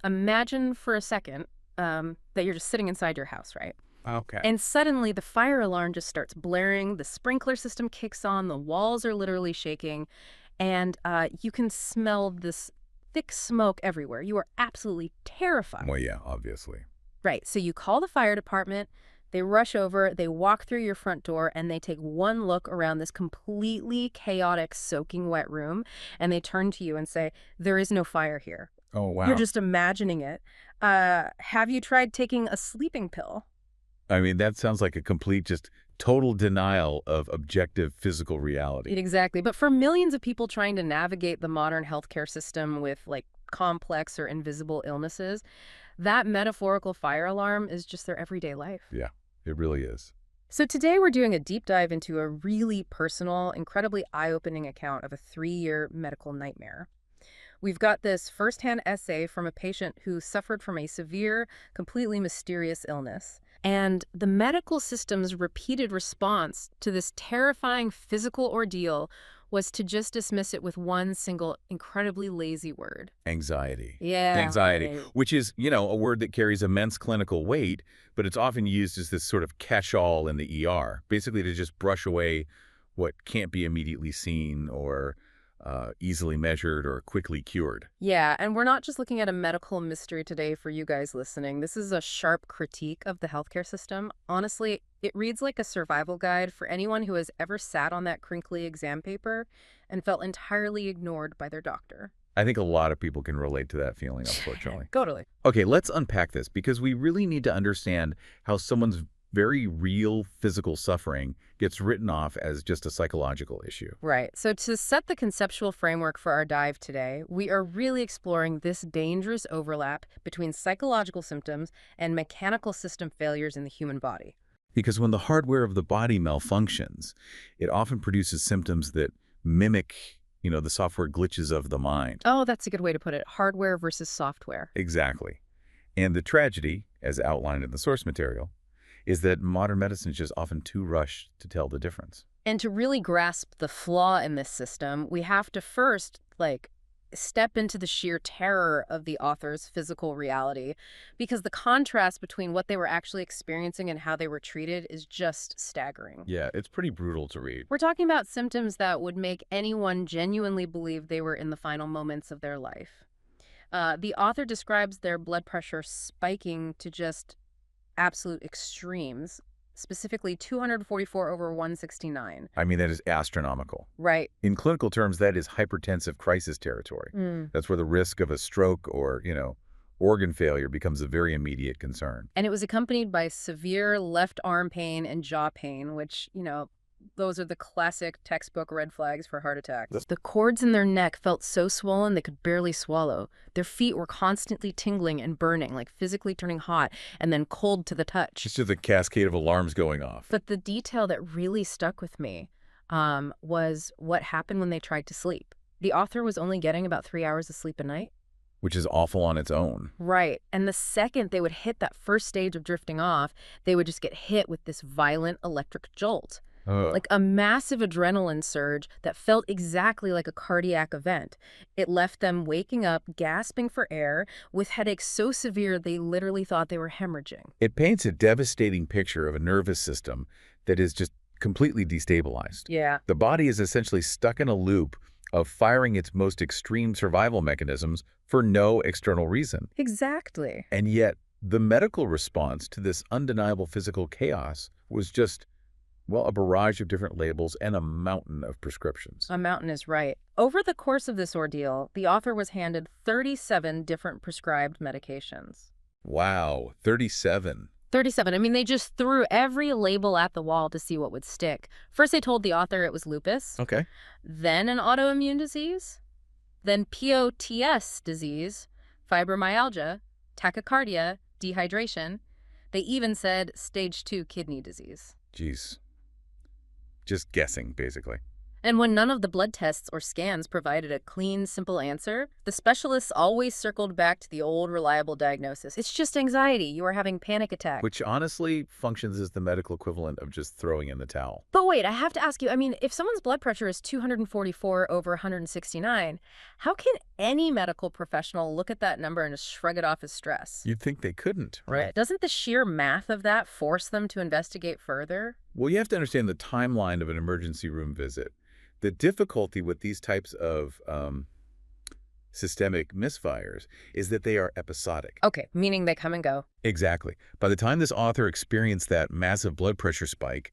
Imagine for a second that you're just sitting inside your house, right? Okay. And suddenly the fire alarm just starts blaring, the sprinkler system kicks on, the walls are literally shaking, and you can smell this thick smoke everywhere. You are absolutely terrified. Well, yeah, obviously. Right, so you call the fire department, they rush over, they walk through your front door, and they take one look around this completely chaotic, soaking wet room, and they turn to you and say, "There is no fire here." Oh, You're wow. just imagining it. Have you tried taking a sleeping pill? I mean, that sounds like a complete, just total denial of objective physical reality. Exactly. But for millions of people trying to navigate the modern healthcare system with like complex or invisible illnesses, that metaphorical fire alarm is just their everyday life. Yeah, it really is. So today we're doing a deep dive into a really personal, incredibly eye-opening account of a 3-year medical nightmare. We've got this firsthand essay from a patient who suffered from a severe, completely mysterious illness. And the medical system's repeated response to this terrifying physical ordeal was to just dismiss it with one single, incredibly lazy word. Anxiety. Yeah, Anxiety, right. which is, a word that carries immense clinical weight, but it's often used as this sort of catch-all in the ER, basically to just brush away what can't be immediately seen or easily measured or quickly cured. Yeah, and we're not just looking at a medical mystery today for you guys listening. This is a sharp critique of the healthcare system. Honestly, it reads like a survival guide for anyone who has ever sat on that crinkly exam paper and felt entirely ignored by their doctor. I think a lot of people can relate to that feeling, unfortunately. Totally. Okay, let's unpack this because we really need to understand how someone's very real physical suffering gets written off as just a psychological issue. Right. So to set the conceptual framework for our dive today, we are really exploring this dangerous overlap between psychological symptoms and mechanical system failures in the human body. Because when the hardware of the body malfunctions, it often produces symptoms that mimic, the software glitches of the mind. Oh, that's a good way to put it. Hardware versus software. Exactly. And the tragedy, as outlined in the source material, is that modern medicine is just often too rushed to tell the difference. And to really grasp the flaw in this system, we have to first, step into the sheer terror of the author's physical reality, because the contrast between what they were actually experiencing and how they were treated is just staggering. Yeah, it's pretty brutal to read. We're talking about symptoms that would make anyone genuinely believe they were in the final moments of their life. The author describes their blood pressure spiking to just absolute extremes, specifically 244 over 169. I mean, that is astronomical. Right. In clinical terms, that is hypertensive crisis territory. That's where the risk of a stroke or, organ failure becomes a very immediate concern. And it was accompanied by severe left arm pain and jaw pain, which, those are the classic textbook red flags for heart attacks. The cords in their neck felt so swollen they could barely swallow. Their feet were constantly tingling and burning, like physically turning hot and then cold to the touch. It's just a cascade of alarms going off. But the detail that really stuck with me was what happened when they tried to sleep. The author was only getting about 3 hours of sleep a night. Which is awful on its own. Right. And the second they would hit that first stage of drifting off, they would just get hit with this violent electric jolt. Like a massive adrenaline surge that felt exactly like a cardiac event. It left them waking up, gasping for air, with headaches so severe they literally thought they were hemorrhaging. It paints a devastating picture of a nervous system that is just completely destabilized. Yeah. The body is essentially stuck in a loop of firing its most extreme survival mechanisms for no external reason. Exactly. And yet, the medical response to this undeniable physical chaos was just, a barrage of different labels and a mountain of prescriptions. A mountain is right. Over the course of this ordeal, the author was handed 37 different prescribed medications. Wow, 37. 37. I mean, they just threw every label at the wall to see what would stick. First, they told the author it was lupus. Okay. Then an autoimmune disease. Then POTS disease, fibromyalgia, tachycardia, dehydration. They even said stage 2 kidney disease. Jeez. Just guessing, basically. And when none of the blood tests or scans provided a clean, simple answer, the specialists always circled back to the old, reliable diagnosis. It's just anxiety. You are having panic attack. Which honestly functions as the medical equivalent of just throwing in the towel. But wait, I have to ask you, I mean, if someone's blood pressure is 244 over 169, how can any medical professional look at that number and just shrug it off as stress? You'd think they couldn't, right? Doesn't the sheer math of that force them to investigate further? Well, you have to understand the timeline of an emergency room visit. The difficulty with these types of systemic misfires is that they are episodic. Okay, meaning they come and go. Exactly. By the time this author experienced that massive blood pressure spike,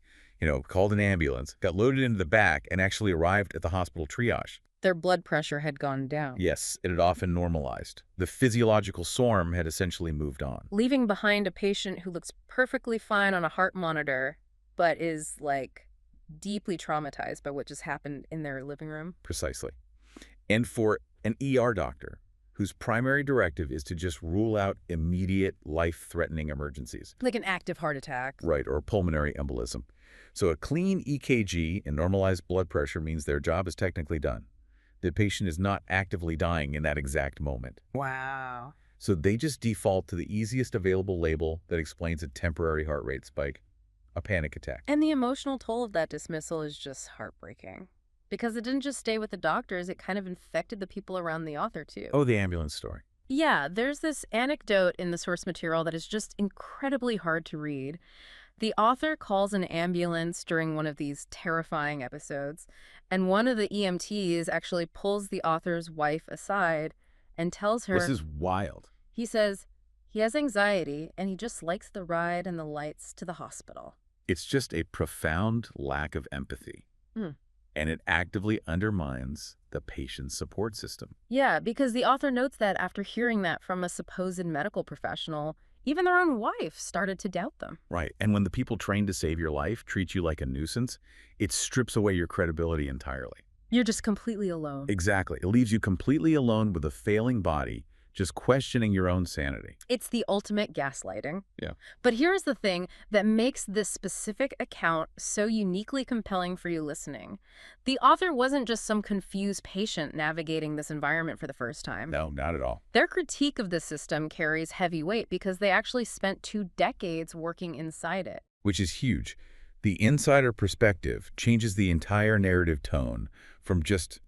called an ambulance, got loaded into the back, and actually arrived at the hospital triage. Their blood pressure had gone down. Yes, it had often normalized. The physiological storm had essentially moved on. Leaving behind a patient who looks perfectly fine on a heart monitor, but is, deeply traumatized by what just happened in their living room. Precisely. And for an ER doctor whose primary directive is to just rule out immediate life-threatening emergencies. Like an active heart attack. Right, or pulmonary embolism. So a clean EKG and normalized blood pressure means their job is technically done. The patient is not actively dying in that exact moment. Wow. So they just default to the easiest available label that explains a temporary heart rate spike, a panic attack. And the emotional toll of that dismissal is just heartbreaking. Because it didn't just stay with the doctors, it kind of infected the people around the author, too. Oh, the ambulance story. Yeah, there's this anecdote in the source material that is just incredibly hard to read. The author calls an ambulance during one of these terrifying episodes, and one of the EMTs actually pulls the author's wife aside and tells her... This is wild. He says he has anxiety, and he just likes the ride and the lights to the hospital. It's just a profound lack of empathy. And it actively undermines the patient's support system. Yeah, because the author notes that after hearing that from a supposed medical professional, even their own wife started to doubt them. Right. And when the people trained to save your life treat you like a nuisance, it strips away your credibility entirely. You're just completely alone. Exactly. It leaves you completely alone with a failing body, just questioning your own sanity. It's the ultimate gaslighting. Yeah. But here's the thing that makes this specific account so uniquely compelling for you listening. The author wasn't just some confused patient navigating this environment for the first time. No, not at all. Their critique of the system carries heavy weight because they actually spent 2 decades working inside it. Which is huge. The insider perspective changes the entire narrative tone from just,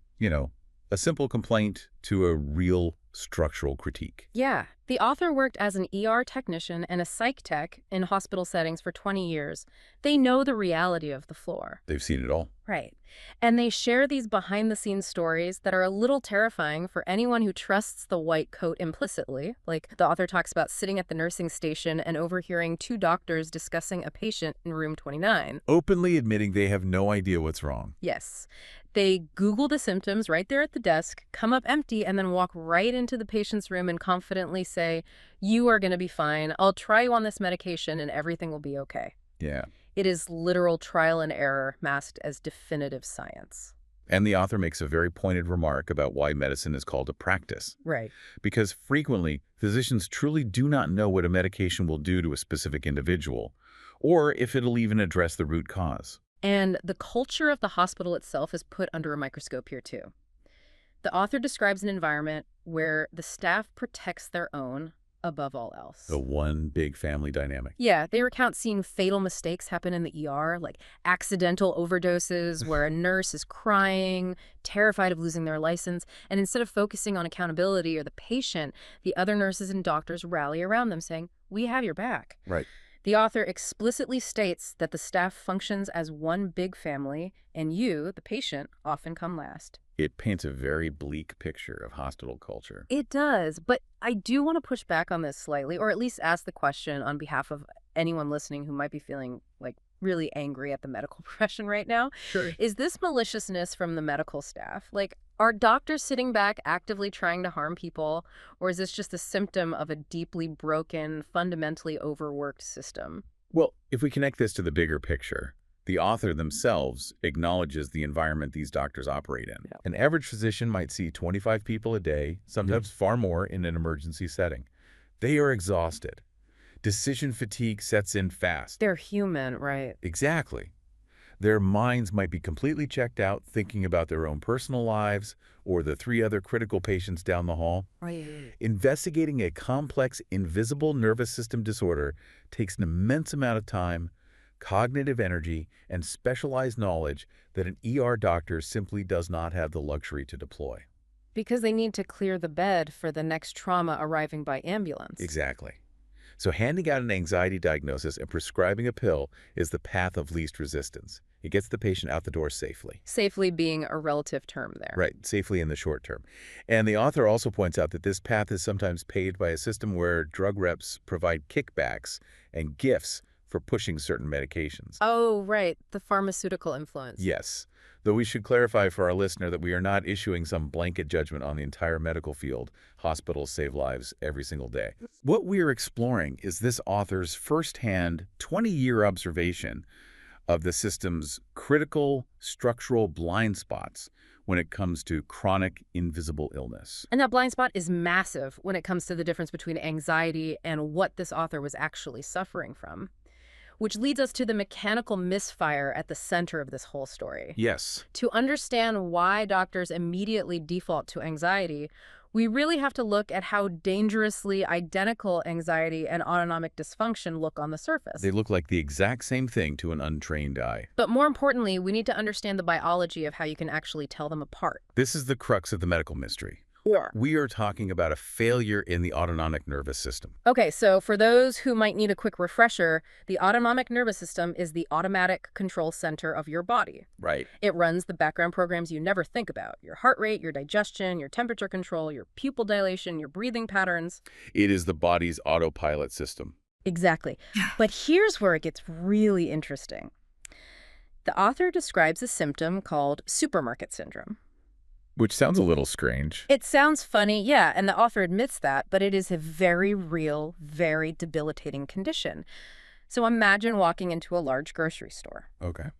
a simple complaint to a real structural critique. Yeah. The author worked as an ER technician and a psych tech in hospital settings for 20 years. They know the reality of the floor. They've seen it all. Right. And they share these behind-the-scenes stories that are a little terrifying for anyone who trusts the white coat implicitly. Like, the author talks about sitting at the nursing station and overhearing 2 doctors discussing a patient in room 29. Openly admitting they have no idea what's wrong. Yes. They Google the symptoms right there at the desk, come up empty, and then walk right into the patient's room and confidently say, "You are going to be fine. I'll try you on this medication and everything will be okay." Yeah. It is literal trial and error masked as definitive science. And the author makes a very pointed remark about why medicine is called a practice. Right. Because frequently, physicians truly do not know what a medication will do to a specific individual, or if it'll even address the root cause. And the culture of the hospital itself is put under a microscope here, too. The author describes an environment where the staff protects their own above all else. The one big family dynamic. Yeah, they recount seeing fatal mistakes happen in the ER, like accidental overdoses where a nurse is crying, terrified of losing their license, and instead of focusing on accountability or the patient, the other nurses and doctors rally around them saying, "We have your back." Right. The author explicitly states that the staff functions as one big family, and you, the patient, often come last. It paints a very bleak picture of hospital culture. It does, but I do want to push back on this slightly, or at least ask the question on behalf of anyone listening who might be feeling really angry at the medical profession right now. Sure. Is this maliciousness from the medical staff? Are doctors sitting back actively trying to harm people, or is this just a symptom of a deeply broken, fundamentally overworked system? Well, if we connect this to the bigger picture, the author themselves acknowledges the environment these doctors operate in. Yeah. An average physician might see 25 people a day, sometimes far more in an emergency setting. They are exhausted. Decision fatigue sets in fast. They're human, right? Exactly. Their minds might be completely checked out, thinking about their own personal lives or the 3 other critical patients down the hall. Right. Investigating a complex invisible nervous system disorder takes an immense amount of time, cognitive energy, and specialized knowledge that an ER doctor simply does not have the luxury to deploy. Because they need to clear the bed for the next trauma arriving by ambulance. Exactly. So handing out an anxiety diagnosis and prescribing a pill is the path of least resistance. It gets the patient out the door safely. Safely being a relative term there. Right, safely in the short term. And the author also points out that this path is sometimes paid by a system where drug reps provide kickbacks and gifts for pushing certain medications. Oh, right. The pharmaceutical influence. Yes, though we should clarify for our listener that we are not issuing some blanket judgment on the entire medical field. Hospitals save lives every single day. What we are exploring is this author's firsthand 20-year observation of the system's critical structural blind spots when it comes to chronic invisible illness. And that blind spot is massive when it comes to the difference between anxiety and what this author was actually suffering from. Which leads us to the mechanical misfire at the center of this whole story. Yes. To understand why doctors immediately default to anxiety, we really have to look at how dangerously identical anxiety and autonomic dysfunction look on the surface. They look like the exact same thing to an untrained eye. But more importantly, we need to understand the biology of how you can actually tell them apart. This is the crux of the medical mystery. Yeah. We are talking about a failure in the autonomic nervous system. Okay, so for those who might need a quick refresher, the autonomic nervous system is the automatic control center of your body. Right. It runs the background programs you never think about: your heart rate, your digestion, your temperature control, your pupil dilation, your breathing patterns. It is the body's autopilot system. Exactly. But here's where it gets really interesting. The author describes a symptom called supermarket syndrome. Which sounds a little strange. It sounds funny, yeah, and the author admits that, but it is a very real, very debilitating condition. So imagine walking into a large grocery store. Okay.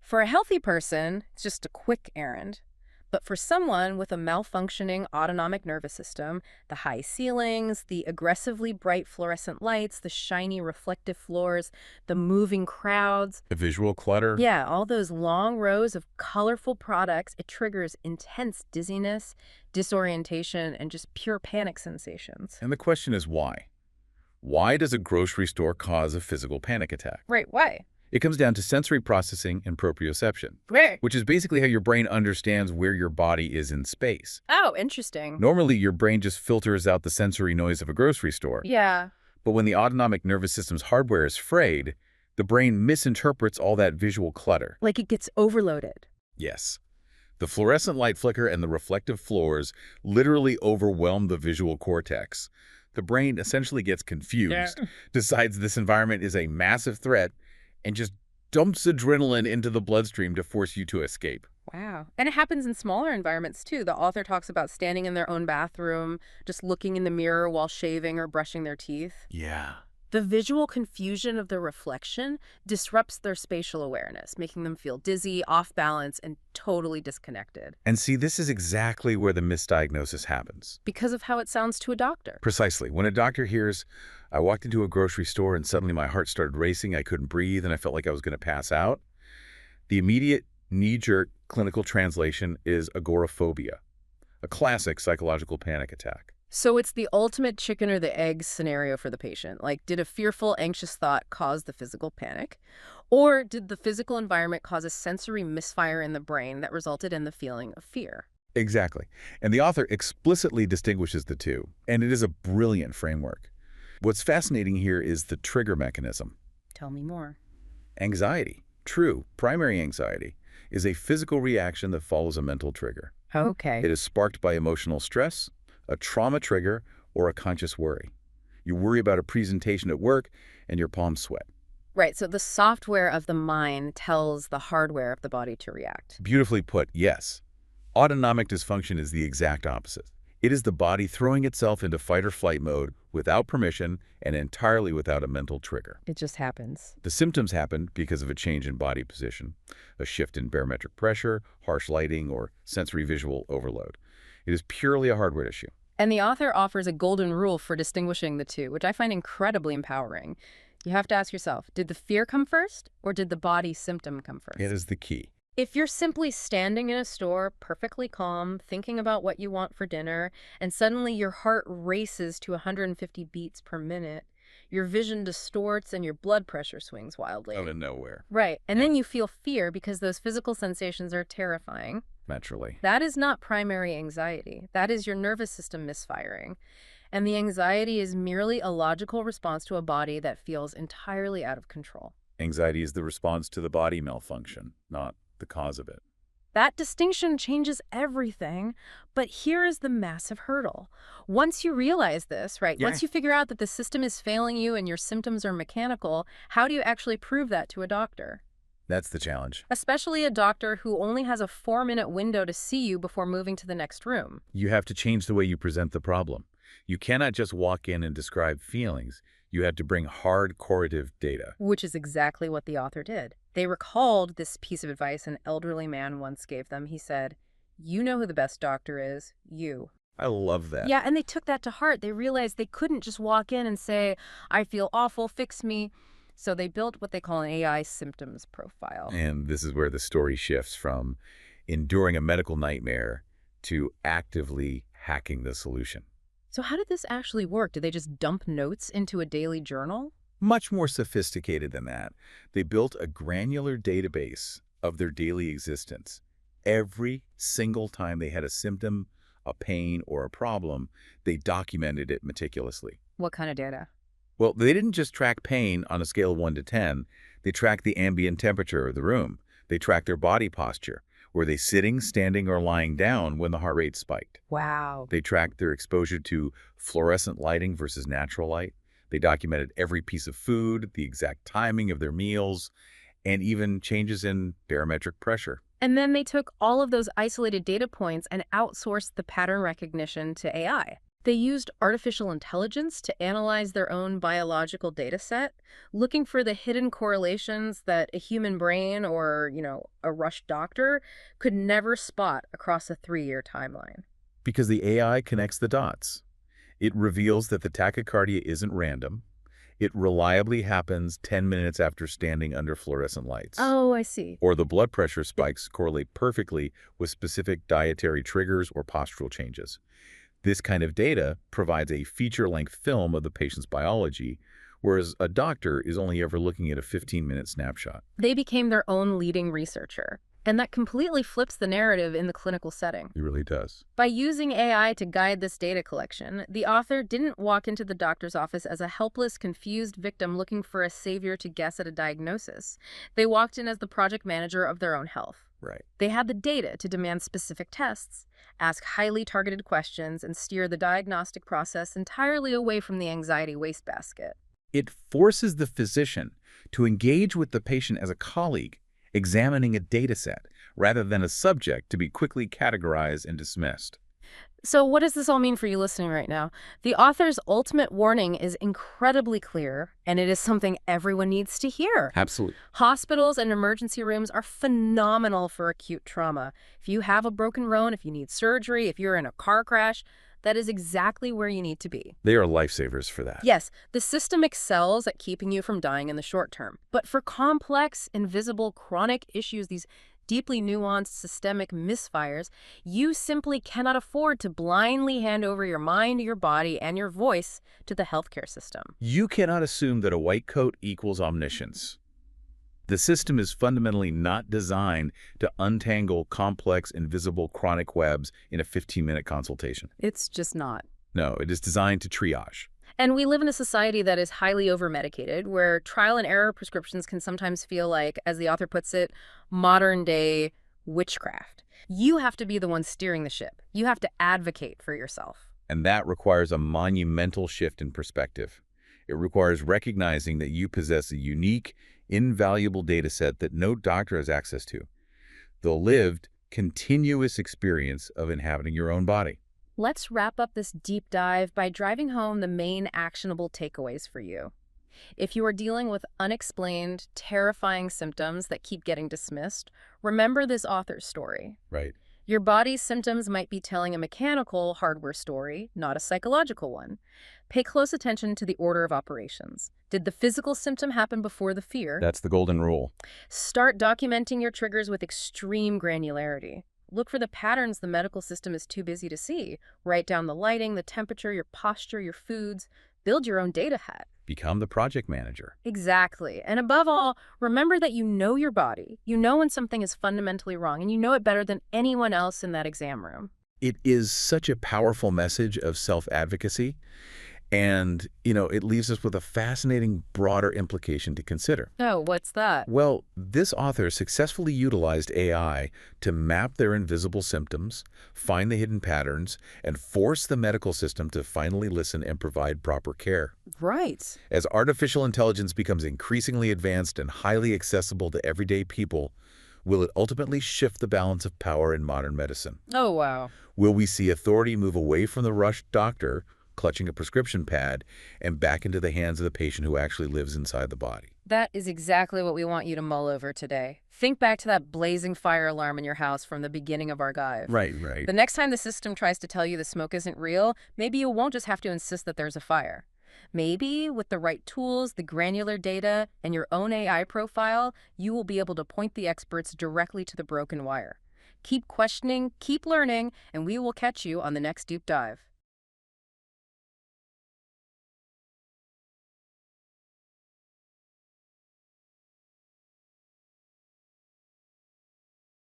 For a healthy person, it's just a quick errand. But for someone with a malfunctioning autonomic nervous system, the high ceilings, the aggressively bright fluorescent lights, the shiny reflective floors, the moving crowds. The visual clutter. Yeah, all those long rows of colorful products, it triggers intense dizziness, disorientation, and just pure panic sensations. And the question is why? Why does a grocery store cause a physical panic attack? Right, why? It comes down to sensory processing and proprioception, Right. which is basically how your brain understands where your body is in space. Oh, interesting. Normally, your brain just filters out the sensory noise of a grocery store. Yeah. But when the autonomic nervous system's hardware is frayed, the brain misinterprets all that visual clutter. Like it gets overloaded. Yes. The fluorescent light flicker and the reflective floors literally overwhelm the visual cortex. The brain essentially gets confused, decides this environment is a massive threat, and just dumps adrenaline into the bloodstream to force you to escape. Wow. And it happens in smaller environments, too. The author talks about standing in their own bathroom, just looking in the mirror while shaving or brushing their teeth. Yeah. The visual confusion of the reflection disrupts their spatial awareness, making them feel dizzy, off balance, and totally disconnected. And see, this is exactly where the misdiagnosis happens. Because of how it sounds to a doctor. Precisely. When a doctor hears, I walked into a grocery store and suddenly my heart started racing, I couldn't breathe, and I felt like I was going to pass out, the immediate knee-jerk clinical translation is agoraphobia, a classic psychological panic attack. So it's the ultimate chicken or the egg scenario for the patient. Like, did a fearful, anxious thought cause the physical panic? Or did the physical environment cause a sensory misfire in the brain that resulted in the feeling of fear? Exactly. And the author explicitly distinguishes the two, and it is a brilliant framework. What's fascinating here is the trigger mechanism. Tell me more. Anxiety, true, primary anxiety, is a physical reaction that follows a mental trigger. Okay. It is sparked by emotional stress, a trauma trigger, or a conscious worry. You worry about a presentation at work, and your palms sweat. Right, so the software of the mind tells the hardware of the body to react. Beautifully put, yes. Autonomic dysfunction is the exact opposite. It is the body throwing itself into fight or flight mode without permission and entirely without a mental trigger. It just happens. The symptoms happen because of a change in body position, a shift in barometric pressure, harsh lighting, or sensory visual overload. It is purely a hardware issue. And the author offers a golden rule for distinguishing the two, which I find incredibly empowering. You have to ask yourself, did the fear come first or did the body symptom come It first? is the key. If you're simply standing in a store, perfectly calm, thinking about what you want for dinner, and suddenly your heart races to 150 beats per minute, your vision distorts and your blood pressure swings Out wildly. of nowhere. Right. And Yeah. then you feel fear because those physical sensations are terrifying. Naturally. That is not primary anxiety. That is your nervous system misfiring. And the anxiety is merely a logical response to a body that feels entirely out of control. Anxiety is the response to the body malfunction, not the cause of it. That distinction changes everything, but here is the massive hurdle. Once you realize this, right, Yeah. once you figure out that the system is failing you and your symptoms are mechanical, how do you actually prove that to a doctor? That's the challenge. Especially a doctor who only has a 4-minute window to see you before moving to the next room. You have to change the way you present the problem. You cannot just walk in and describe feelings. You have to bring hard correlative data. Which is exactly what the author did. They recalled this piece of advice an elderly man once gave them. He said, "You know who the best doctor is, you." I love that. Yeah, and they took that to heart. They realized they couldn't just walk in and say, "I feel awful, fix me." So they built what they call an AI symptoms profile. And this is where the story shifts from enduring a medical nightmare to actively hacking the solution. So how did this actually work? Did they just dump notes into a daily journal? Much more sophisticated than that. They built a granular database of their daily existence. Every single time they had a symptom, a pain, or a problem, they documented it meticulously. What kind of data? Well, they didn't just track pain on a scale of 1 to 10. They tracked the ambient temperature of the room. They tracked their body posture. Were they sitting, standing, or lying down when the heart rate spiked? Wow. They tracked their exposure to fluorescent lighting versus natural light. They documented every piece of food, the exact timing of their meals, and even changes in barometric pressure. And then they took all of those isolated data points and outsourced the pattern recognition to AI. They used artificial intelligence to analyze their own biological data set, looking for the hidden correlations that a human brain or, a rush doctor could never spot across a 3-year timeline. Because the AI connects the dots. It reveals that the tachycardia isn't random. It reliably happens 10 minutes after standing under fluorescent lights. Oh, I see. Or the blood pressure spikes correlate perfectly with specific dietary triggers or postural changes. This kind of data provides a feature-length film of the patient's biology, whereas a doctor is only ever looking at a 15-minute snapshot. They became their own leading researcher, and that completely flips the narrative in the clinical setting. It really does. By using AI to guide this data collection, the author didn't walk into the doctor's office as a helpless, confused victim looking for a savior to guess at a diagnosis. They walked in as the project manager of their own health. Right. They had the data to demand specific tests, ask highly targeted questions, and steer the diagnostic process entirely away from the anxiety wastebasket. It forces the physician to engage with the patient as a colleague, examining a data set, rather than a subject to be quickly categorized and dismissed. So what does this all mean for you listening right now? The author's ultimate warning is incredibly clear, and it is something everyone needs to hear. Absolutely. Hospitals and emergency rooms are phenomenal for acute trauma. If you have a broken bone, if you need surgery, if you're in a car crash, that is exactly where you need to be. They are lifesavers for that. Yes, the system excels at keeping you from dying in the short term. But for complex, invisible, chronic issues, these deeply nuanced systemic misfires, you simply cannot afford to blindly hand over your mind, your body, and your voice to the healthcare system. You cannot assume that a white coat equals omniscience. The system is fundamentally not designed to untangle complex, invisible chronic webs in a 15-minute consultation. It's just not. No, it is designed to triage. And we live in a society that is highly over-medicated, where trial and error prescriptions can sometimes feel like, as the author puts it, modern-day witchcraft. You have to be the one steering the ship. You have to advocate for yourself. And that requires a monumental shift in perspective. It requires recognizing that you possess a unique, invaluable data set that no doctor has access to. The lived, continuous experience of inhabiting your own body. Let's wrap up this deep dive by driving home the main actionable takeaways for you. If you are dealing with unexplained, terrifying symptoms that keep getting dismissed, remember this author's story. Right. Your body's symptoms might be telling a mechanical hardware story, not a psychological one. Pay close attention to the order of operations. Did the physical symptom happen before the fear? That's the golden rule. Start documenting your triggers with extreme granularity. Look for the patterns the medical system is too busy to see. Write down the lighting, the temperature, your posture, your foods. Build your own data hat. Become the project manager. Exactly. And above all, remember that you know your body. You know when something is fundamentally wrong, and you know it better than anyone else in that exam room. It is such a powerful message of self-advocacy. And, it leaves us with a fascinating, broader implication to consider. Oh, what's that? Well, this author successfully utilized AI to map their invisible symptoms, find the hidden patterns, and force the medical system to finally listen and provide proper care. Right. As artificial intelligence becomes increasingly advanced and highly accessible to everyday people, will it ultimately shift the balance of power in modern medicine? Oh, wow. Will we see authority move away from the rushed doctor clutching a prescription pad and back into the hands of the patient who actually lives inside the body? That is exactly what we want you to mull over today. Think back to that blazing fire alarm in your house from the beginning of our guide. Right. The next time the system tries to tell you the smoke isn't real, maybe you won't just have to insist that there's a fire. Maybe with the right tools, the granular data, and your own AI profile, you will be able to point the experts directly to the broken wire. Keep questioning, keep learning, and we will catch you on the next deep dive.